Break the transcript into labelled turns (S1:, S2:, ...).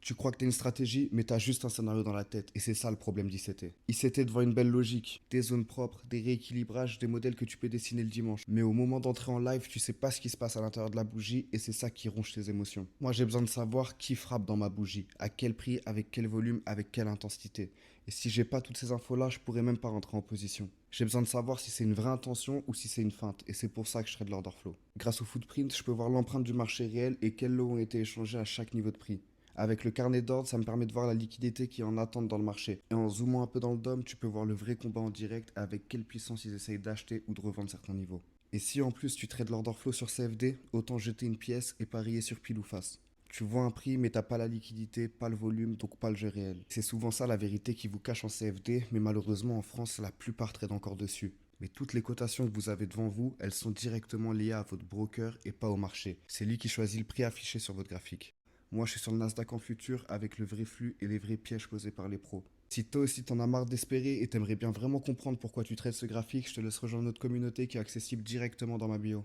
S1: Tu crois que t'as une stratégie, mais t'as juste un scénario dans la tête. Et c'est ça le problème d'ICT. ICT devant une belle logique, des zones propres, des rééquilibrages, des modèles que tu peux dessiner le dimanche. Mais au moment d'entrer en live, tu sais pas ce qui se passe à l'intérieur de la bougie et c'est ça qui ronge tes émotions. Moi, j'ai besoin de savoir qui frappe dans ma bougie, à quel prix, avec quel volume, avec quelle intensité. Et si j'ai pas toutes ces infos-là, je pourrais même pas rentrer en position. J'ai besoin de savoir si c'est une vraie intention ou si c'est une feinte. Et c'est pour ça que je trade l'order flow. Grâce au footprint, je peux voir l'empreinte du marché réel et quels lots ont été échangés à chaque niveau de prix. Avec le carnet d'ordre, ça me permet de voir la liquidité qui est en attente dans le marché. Et en zoomant un peu dans le DOM, tu peux voir le vrai combat en direct avec quelle puissance ils essayent d'acheter ou de revendre certains niveaux. Et si en plus tu trades l'order flow sur CFD, autant jeter une pièce et parier sur pile ou face. Tu vois un prix, mais t'as pas la liquidité, pas le volume, donc pas le jeu réel. C'est souvent ça la vérité qui vous cache en CFD, mais malheureusement en France, la plupart trade encore dessus. Mais toutes les cotations que vous avez devant vous, elles sont directement liées à votre broker et pas au marché. C'est lui qui choisit le prix affiché sur votre graphique. Moi, je suis sur le Nasdaq en futur avec le vrai flux et les vrais pièges posés par les pros. Si toi aussi t'en as marre d'espérer et t'aimerais bien vraiment comprendre pourquoi tu traites ce graphique, je te laisse rejoindre notre communauté qui est accessible directement dans ma bio.